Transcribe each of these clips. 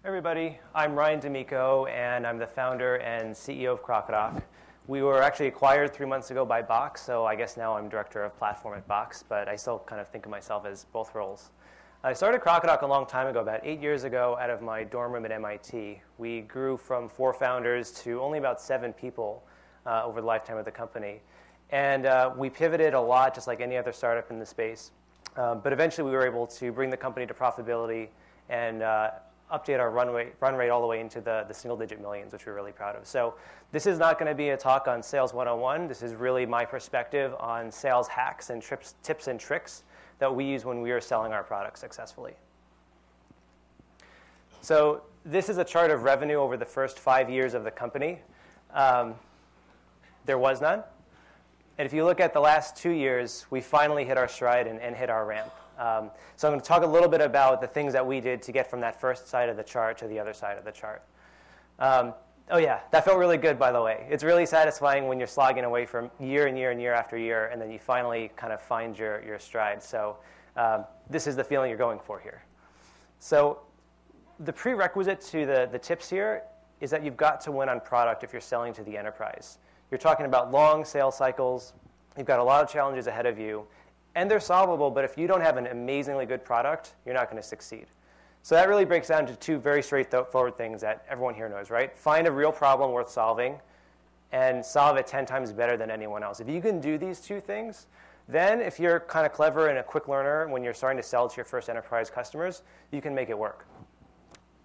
Everybody, I'm Ryan Damico, and I'm the founder and CEO of Crocodoc. We were actually acquired 3 months ago by Box, so I guess now I'm director of platform at Box, but I still kind of think of myself as both roles. I started Crocodoc a long time ago, about 8 years ago, out of my dorm room at MIT. We grew from 4 founders to only about 7 people over the lifetime of the company. And we pivoted a lot, just like any other startup in the space. But eventually we were able to bring the company to profitability and update our run rate all the way into the single-digit millions, which we're really proud of. So this is not going to be a talk on Sales 101. This is really my perspective on sales hacks and tips and tricks that we use when we are selling our products successfully. So this is a chart of revenue over the first 5 years of the company. There was none. And if you look at the last 2 years, we finally hit our stride and hit our ramp. So I'm going to talk a little bit about the things that we did to get from that first side of the chart to the other side of the chart. Oh yeah, that felt really good, by the way. It's really satisfying when you're slogging away from year and year and year after year, and then you finally kind of find your stride. So this is the feeling you're going for here. So the prerequisite to the tips here is that you've got to win on product if you're selling to the enterprise. You're talking about long sales cycles. You've got a lot of challenges ahead of you. And they're solvable, but if you don't have an amazingly good product, you're not going to succeed. So that really breaks down to 2 very straightforward things that everyone here knows, right? Find a real problem worth solving and solve it 10 times better than anyone else. If you can do these 2 things, then if you're kind of clever and a quick learner when you're starting to sell to your first enterprise customers, you can make it work.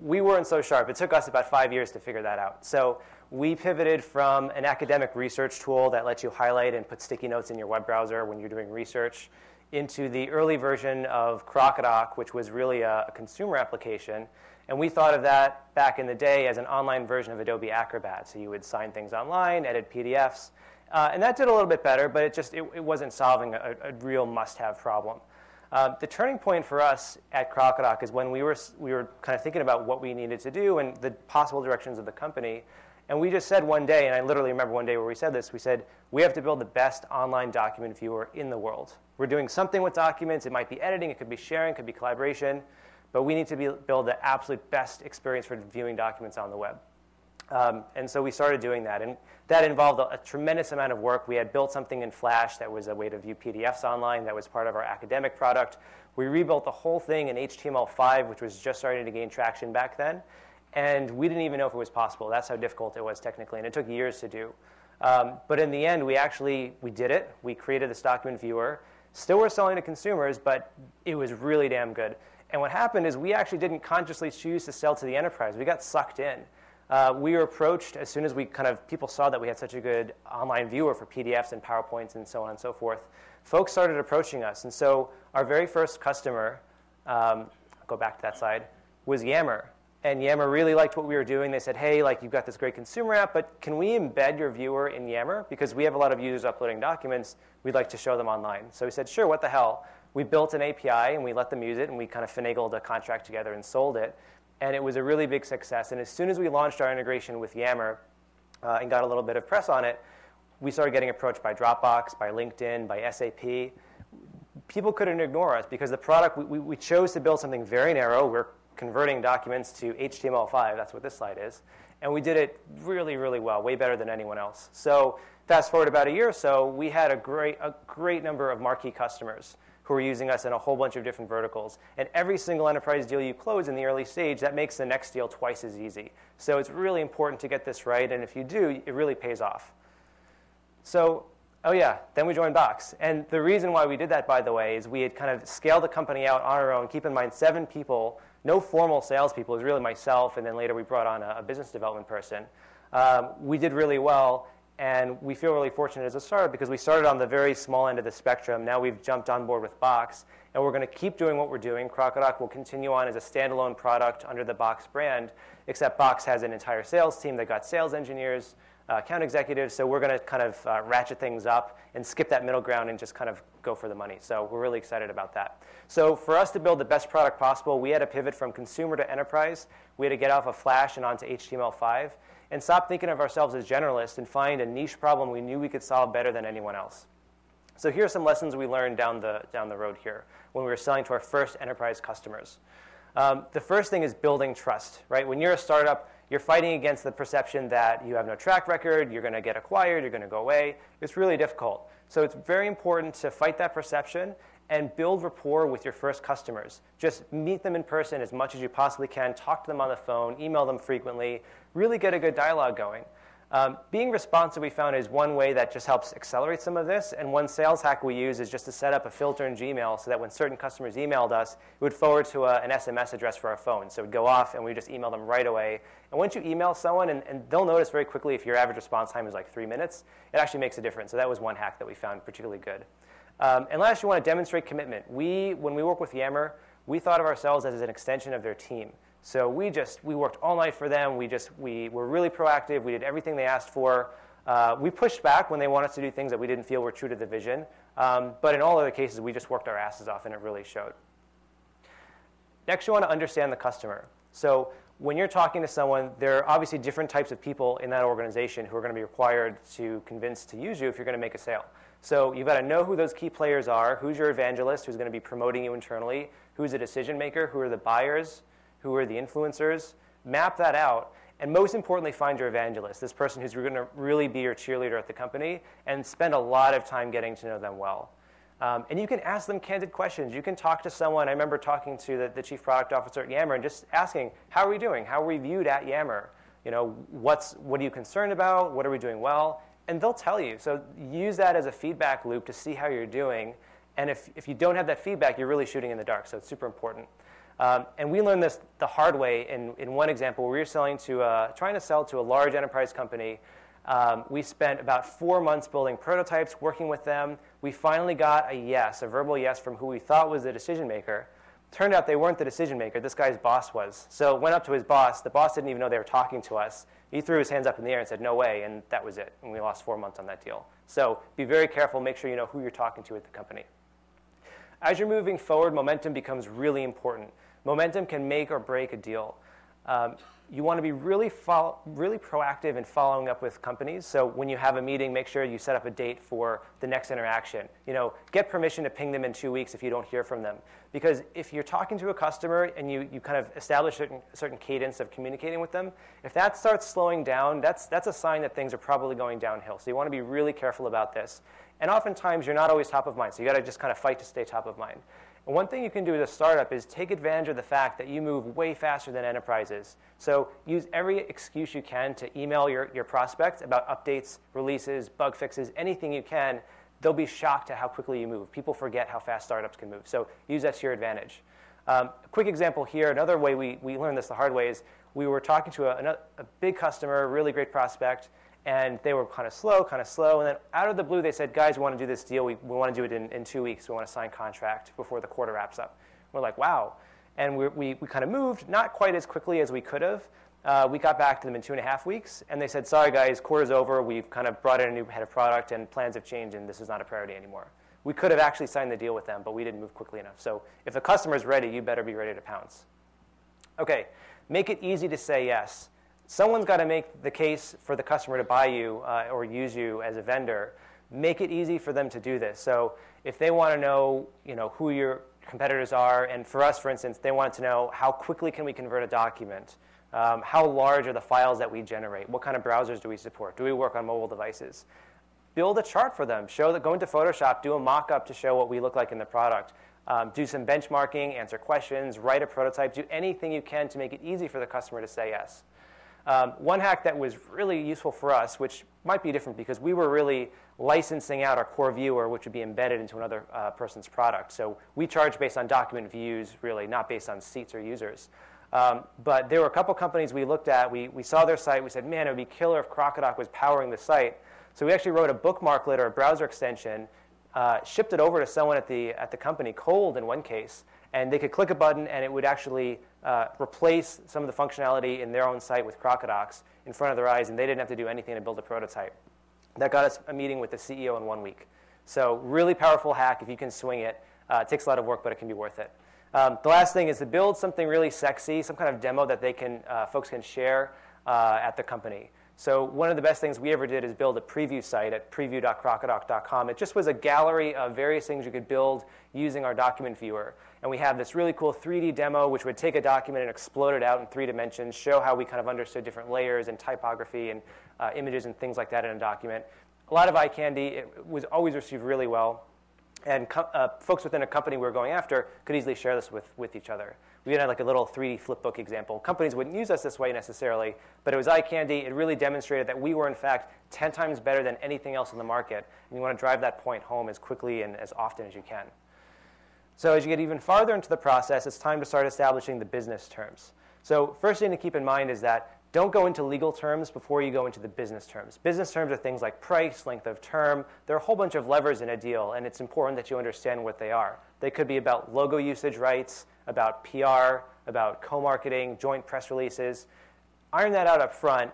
We weren't so sharp. It took us about 5 years to figure that out. So we pivoted from an academic research tool that lets you highlight and put sticky notes in your web browser when you're doing research into the early version of Crocodoc, which was really a consumer application. And we thought of that back in the day as an online version of Adobe Acrobat. So you would sign things online, edit PDFs. And that did a little bit better, but it wasn't solving a real must-have problem. The turning point for us at Crocodoc is when we were kind of thinking about what we needed to do and the possible directions of the company. And we just said one day, and I literally remember one day where we said this, we said, we have to build the best online document viewer in the world. We're doing something with documents. It might be editing. It could be sharing. It could be collaboration. But we need to build the absolute best experience for viewing documents on the web. And so we started doing that. And that involved a tremendous amount of work. We had built something in Flash that was a way to view PDFs online. That was part of our academic product. We rebuilt the whole thing in HTML5, which was just starting to gain traction back then. And we didn't even know if it was possible. That's how difficult it was technically. And it took years to do. But in the end, we did it. We created this document viewer. Still were selling to consumers, but it was really damn good. And what happened is we actually didn't consciously choose to sell to the enterprise. We got sucked in. We were approached as soon as people saw that we had such a good online viewer for PDFs and PowerPoints and so on and so forth. Folks started approaching us. And so our very first customer, I'll go back to that slide, was Yammer. And Yammer really liked what we were doing. They said, hey, you've got this great consumer app, but can we embed your viewer in Yammer? Because we have a lot of users uploading documents. We'd like to show them online. So we said, sure, what the hell? We built an API, and we let them use it, and we kind of finagled a contract together and sold it. And it was a really big success. And as soon as we launched our integration with Yammer and got a little bit of press on it, we started getting approached by Dropbox, by LinkedIn, by SAP. People couldn't ignore us because the product, we chose to build something very narrow. We're converting documents to HTML5. That's what this slide is. And we did it really, really well, way better than anyone else. So fast forward about a year or so, we had a great number of marquee customers who are using us in a whole bunch of different verticals. And every single enterprise deal you close in the early stage, that makes the next deal twice as easy. So it's really important to get this right. And if you do, it really pays off. So, oh yeah, then we joined Box. And the reason why we did that, by the way, is we had kind of scaled the company out on our own. Keep in mind, 7 people, no formal salespeople. It was really myself, and then later we brought on a business development person. We did really well, and we feel really fortunate as a startup because we started on the very small end of the spectrum. Now we've jumped on board with Box, and we're going to keep doing what we're doing. Crocodoc will continue on as a standalone product under the Box brand, except Box has an entire sales team. They've got sales engineers, account executives, so we're going to kind of ratchet things up and skip that middle ground and just kind of go for the money. So we're really excited about that. So for us to build the best product possible, we had to pivot from consumer to enterprise. We had to get off of Flash and onto HTML5 and stop thinking of ourselves as generalists and find a niche problem we knew we could solve better than anyone else. So here are some lessons we learned down the road here when we were selling to our first enterprise customers. The first thing is building trust, right? When you're a startup, you're fighting against the perception that you have no track record, you're going to get acquired, you're going to go away. It's really difficult. So it's very important to fight that perception and build rapport with your first customers. Just meet them in person as much as you possibly can, talk to them on the phone, email them frequently, really get a good dialogue going. Being responsive, we found, is one way that just helps accelerate some of this. And one sales hack we use is just to set up a filter in Gmail so that when certain customers emailed us, it would forward to an SMS address for our phone. So it would go off, and we just email them right away. And once you email someone, and they'll notice very quickly if your average response time is like 3 minutes, it actually makes a difference. So that was one hack that we found particularly good. And last, you want to demonstrate commitment. When we work with Yammer, we thought of ourselves as an extension of their team. So we worked all night for them. We were really proactive. We did everything they asked for. We pushed back when they wanted us to do things that we didn't feel were true to the vision. But in all other cases, we just worked our asses off, and it really showed. Next, you want to understand the customer. So when you're talking to someone, there are obviously different types of people in that organization who are going to be required to convince to use you if you're going to make a sale. So you've got to know who those key players are, who's your evangelist, who's going to be promoting you internally, who's the decision maker, who are the buyers, who are the influencers. Map that out, and most importantly, find your evangelist, this person who's going to really be your cheerleader at the company, and spend a lot of time getting to know them well. And you can ask them candid questions. You can talk to someone. I remember talking to the chief product officer at Yammer and just asking, how are we doing? How are we viewed at Yammer? You know, what are you concerned about? What are we doing well? And they'll tell you. So use that as a feedback loop to see how you're doing. And if you don't have that feedback, you're really shooting in the dark. So it's super important. And we learned this the hard way in one example where we were trying to sell to a large enterprise company. We spent about 4 months building prototypes, working with them. We finally got a verbal yes from who we thought was the decision maker. Turned out they weren't the decision maker. This guy's boss was. So went up to his boss. The boss didn't even know they were talking to us. He threw his hands up in the air and said, no way, and that was it. And we lost 4 months on that deal. So be very careful. Make sure you know who you're talking to at the company. As you're moving forward, momentum becomes really important. Momentum can make or break a deal. You want to be really proactive in following up with companies. So when you have a meeting, make sure you set up a date for the next interaction. You know, get permission to ping them in 2 weeks if you don't hear from them. Because if you're talking to a customer and you kind of establish a certain cadence of communicating with them, if that starts slowing down, that's a sign that things are probably going downhill. So you want to be really careful about this. And oftentimes, you're not always top of mind. So you got to just kind of fight to stay top of mind. And one thing you can do as a startup is take advantage of the fact that you move way faster than enterprises. So use every excuse you can to email your prospects about updates, releases, bug fixes, anything you can. They'll be shocked at how quickly you move. People forget how fast startups can move. So use that to your advantage. A quick example here, another way we learned this the hard way is we were talking to a big customer, a really great prospect, and they were kind of slow, and then out of the blue they said, guys, we want to do this deal. We want to do it in 2 weeks. We want to sign contract before the quarter wraps up. We're like, wow. And we kind of moved, not quite as quickly as we could have. We got back to them in 2.5 weeks, and they said, sorry, guys, quarter's over. We've kind of brought in a new head of product, and plans have changed, and this is not a priority anymore. We could have actually signed the deal with them, but we didn't move quickly enough. So if the customer's ready, you better be ready to pounce. OK, make it easy to say yes. Someone's got to make the case for the customer to buy you or use you as a vendor. Make it easy for them to do this. So if they want to know, who your competitors are, and for us, for instance, they wanted to know how quickly can we convert a document, how large are the files that we generate, what kind of browsers do we support, do we work on mobile devices. Build a chart for them. Go into Photoshop, do a mock-up to show what we look like in the product. Do some benchmarking, answer questions, write a prototype, do anything you can to make it easy for the customer to say yes. One hack that was really useful for us, which might be different because we were really licensing out our core viewer, which would be embedded into another person's product. So we charge based on document views, really, not based on seats or users. But there were a couple companies we looked at. We saw their site. We said, man, it would be killer if Crocodoc was powering the site. So we actually wrote a bookmarklet or a browser extension, shipped it over to someone at the company, cold in one case, and they could click a button, and it would actually replace some of the functionality in their own site with Crocodocs in front of their eyes, and they didn't have to do anything to build a prototype. That got us a meeting with the CEO in 1 week. So really powerful hack if you can swing it. It takes a lot of work, but it can be worth it. The last thing is to build something really sexy, some kind of demo that folks can share at the company. So one of the best things we ever did is build a preview site at preview.crocodoc.com. It just was a gallery of various things you could build using our document viewer. And we have this really cool 3D demo, which would take a document and explode it out in 3 dimensions, show how we kind of understood different layers and typography and images and things like that in a document. A lot of eye candy. It was always received really well. And folks within a company we were going after could easily share this with each other. We had like a little 3D flipbook example. Companies wouldn't use us this way necessarily, but it was eye candy. It really demonstrated that we were, in fact, 10 times better than anything else in the market. And you want to drive that point home as quickly and as often as you can. So as you get even farther into the process, it's time to start establishing the business terms. So first thing to keep in mind is that don't go into legal terms before you go into the business terms. Business terms are things like price, length of term. There are a whole bunch of levers in a deal, and it's important that you understand what they are. They could be about logo usage rights, about PR, about co-marketing, joint press releases. Iron that out up front.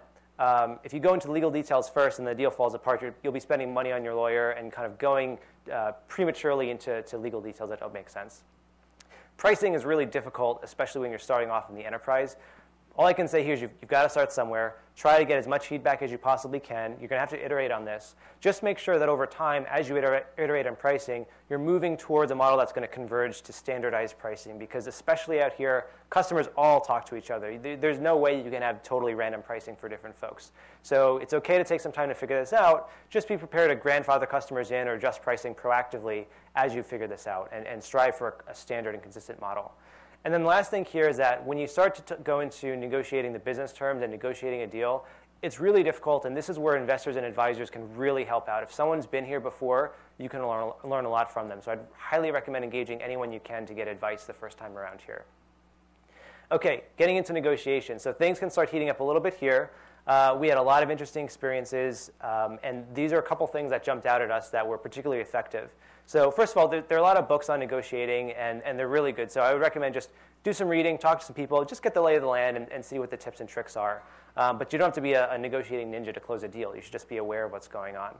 If you go into the legal details first and the deal falls apart, you'll be spending money on your lawyer and kind of going prematurely into legal details that don't make sense. Pricing is really difficult, especially when you're starting off in the enterprise. All I can say here is you've got to start somewhere. Try to get as much feedback as you possibly can. You're going to have to iterate on this. Just make sure that over time, as you iterate on pricing, you're moving towards a model that's going to converge to standardized pricing, because especially out here, customers all talk to each other. There's no way you can have totally random pricing for different folks. So it's OK to take some time to figure this out. Just be prepared to grandfather customers in or adjust pricing proactively as you figure this out, and strive for a standard and consistent model. And then the last thing here is that when you start to go into negotiating the business terms and negotiating a deal, it's really difficult, and this is where investors and advisors can really help out. If someone's been here before, you can learn a lot from them. So I'd highly recommend engaging anyone you can to get advice the first time around here. OK, getting into negotiation. So things can start heating up a little bit here. We had a lot of interesting experiences, and these are a couple things that jumped out at us that were particularly effective. So first of all, there are a lot of books on negotiating, and they're really good. So I would recommend just do some reading, talk to some people, just get the lay of the land and see what the tips and tricks are. But you don't have to be a negotiating ninja to close a deal. You should just be aware of what's going on.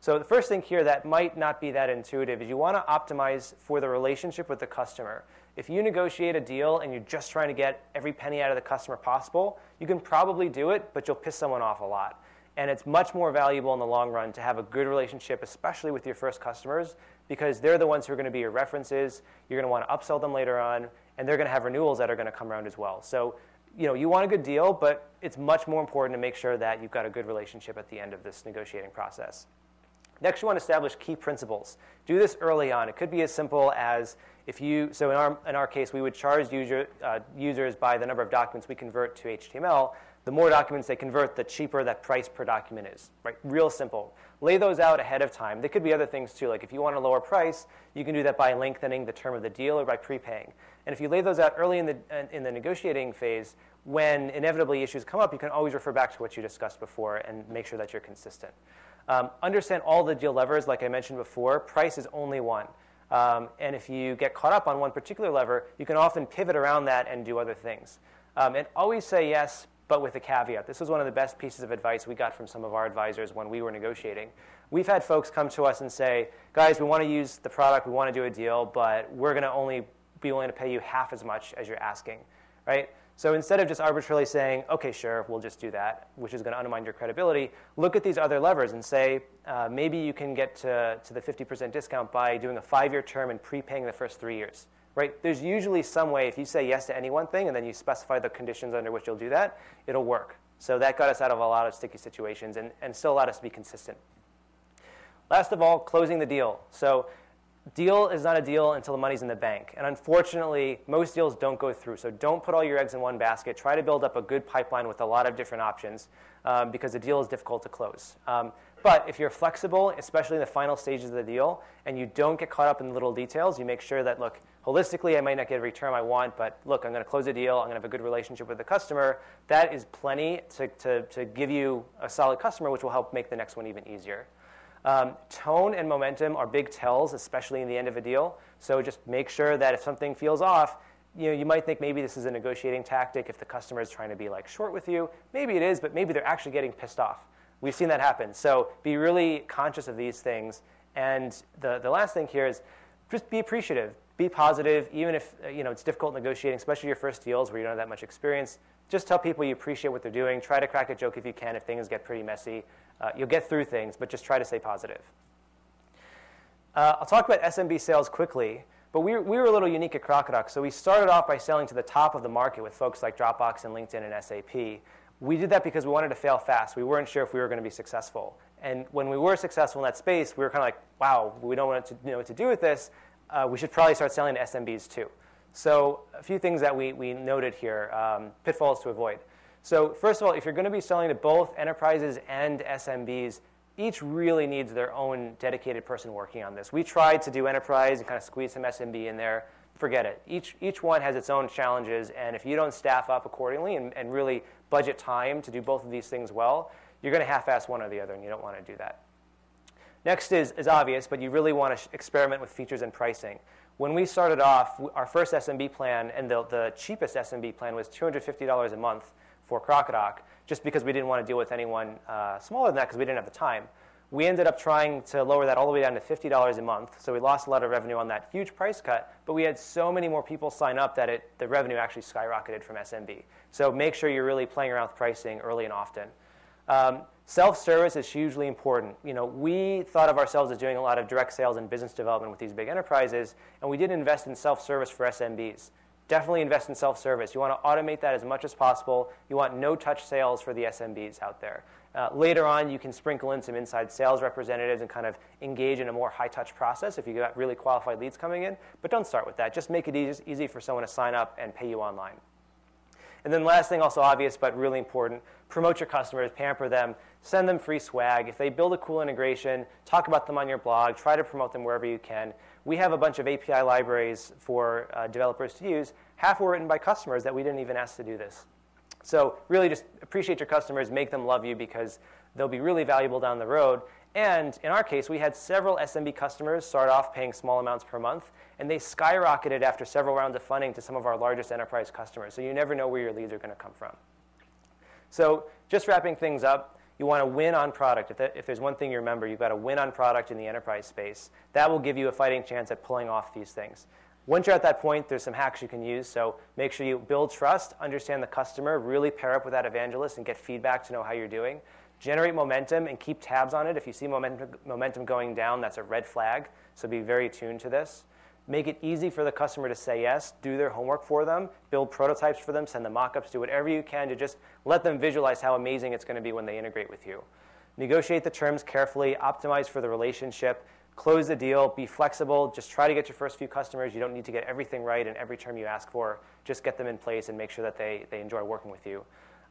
So the first thing here that might not be that intuitive is you want to optimize for the relationship with the customer. If you negotiate a deal and you're just trying to get every penny out of the customer possible, you can probably do it, but you'll piss someone off a lot. And it's much more valuable in the long run to have a good relationship, especially with your first customers, because they're the ones who are going to be your references. You're going to want to upsell them later on, and they're going to have renewals that are going to come around as well. So you want a good deal, but it's much more important to make sure that you've got a good relationship at the end of this negotiating process. Next, you want to establish key principles. Do this early on. It could be as simple as so in our case, we would charge users by the number of documents we convert to HTML. The more documents they convert, the cheaper that price per document is. Right? Real simple. Lay those out ahead of time. There could be other things too. Like if you want a lower price, you can do that by lengthening the term of the deal or by prepaying. And if you lay those out early in the negotiating phase, when inevitably issues come up, you can always refer back to what you discussed before and make sure that you're consistent. Understand all the deal levers. Like I mentioned before, price is only one. And if you get caught up on one particular lever, you can often pivot around that and do other things. And always say yes, but with a caveat. This was one of the best pieces of advice we got from some of our advisors when we were negotiating. We've had folks come to us and say, guys, we want to use the product, we want to do a deal, but we're going to only be willing to pay you half as much as you're asking. Right? So instead of just arbitrarily saying, OK, sure, we'll just do that, which is going to undermine your credibility, look at these other levers and say, maybe you can get to the 50% discount by doing a 5-year term and prepaying the first 3 years. Right? There's usually some way, if you say yes to any one thing and then you specify the conditions under which you'll do that, it'll work. So that got us out of a lot of sticky situations and still allowed us to be consistent. Last of all, closing the deal. So deal is not a deal until the money's in the bank. And unfortunately, most deals don't go through. So don't put all your eggs in one basket. Try to build up a good pipeline with a lot of different options because a deal is difficult to close. But if you're flexible, especially in the final stages of the deal, and you don't get caught up in the little details, you make sure that, look, holistically, I might not get every term I want, but look, I'm going to close a deal. I'm going to have a good relationship with the customer. That is plenty to give you a solid customer, which will help make the next one even easier. Tone and momentum are big tells, especially in the end of a deal. So just make sure that if something feels off, you might think maybe this is a negotiating tactic if the customer is trying to be like short with you. Maybe it is, but maybe they're actually getting pissed off. We've seen that happen. So be really conscious of these things. And the last thing here is just be appreciative. Be positive, even if it's difficult negotiating, especially your first deals where you don't have that much experience. just tell people you appreciate what they're doing. Try to crack a joke if you can if things get pretty messy. You'll get through things, but just try to stay positive. I'll talk about SMB sales quickly, but we were a little unique at Crocodoc. So we started off by selling to the top of the market with folks like Dropbox and LinkedIn and SAP. We did that because we wanted to fail fast. We weren't sure if we were going to be successful. And when we were successful in that space, we were kind of like, wow, we don't know what to do with this. We should probably start selling to SMBs too. So a few things that we noted here, pitfalls to avoid. So first of all, if you're going to be selling to both enterprises and SMBs, each really needs their own dedicated person working on this. We tried to do enterprise and kind of squeeze some SMB in there. Forget it. Each one has its own challenges, and if you don't staff up accordingly and really budget time to do both of these things well, you're going to half-ass one or the other, and you don't want to do that. Next is obvious, but you really want to experiment with features and pricing. When we started off, our first SMB plan, and the cheapest SMB plan was $250 a month for Crocodoc, just because we didn't want to deal with anyone smaller than that because we didn't have the time. We ended up trying to lower that all the way down to $50 a month, so we lost a lot of revenue on that huge price cut, but we had so many more people sign up that the revenue actually skyrocketed from SMB. So make sure you're really playing around with pricing early and often. Self-service is hugely important. We thought of ourselves as doing a lot of direct sales and business development with these big enterprises, and we did invest in self-service for SMBs. Definitely invest in self-service. You want to automate that as much as possible. You want no-touch sales for the SMBs out there. Later on, you can sprinkle in some inside sales representatives and kind of engage in a more high-touch process if you've got really qualified leads coming in. But don't start with that. Just make it easy for someone to sign up and pay you online. And then last thing, also obvious but really important, promote your customers, pamper them, send them free swag. If they build a cool integration, talk about them on your blog, try to promote them wherever you can. We have a bunch of API libraries for developers to use. Half were written by customers that we didn't even ask to do this. So really just appreciate your customers, make them love you because they'll be really valuable down the road. And in our case, we had several SMB customers start off paying small amounts per month, and they skyrocketed after several rounds of funding to some of our largest enterprise customers. So you never know where your leads are going to come from. So just wrapping things up, you want to win on product. If there's one thing you remember, you've got to win on product in the enterprise space. That will give you a fighting chance at pulling off these things. Once you're at that point, there's some hacks you can use. So make sure you build trust, understand the customer, really pair up with that evangelist and get feedback to know how you're doing. Generate momentum and keep tabs on it. If you see momentum going down, that's a red flag. So be very attuned to this. Make it easy for the customer to say yes. Do their homework for them. Build prototypes for them. Send them mock-ups. Do whatever you can to just let them visualize how amazing it's going to be when they integrate with you. Negotiate the terms carefully. Optimize for the relationship. Close the deal. Be flexible. Just try to get your first few customers. You don't need to get everything right in every term you ask for. Just get them in place and make sure that they enjoy working with you.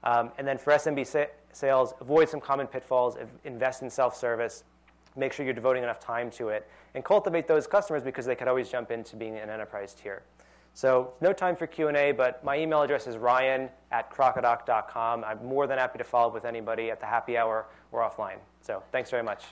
And then for SMB sales, avoid some common pitfalls. Invest in self-service. Make sure you're devoting enough time to it. And cultivate those customers because they could always jump into being an enterprise tier. So no time for Q&A, but my email address is ryan@crocodoc.com. I'm more than happy to follow up with anybody at the happy hour or offline. So thanks very much.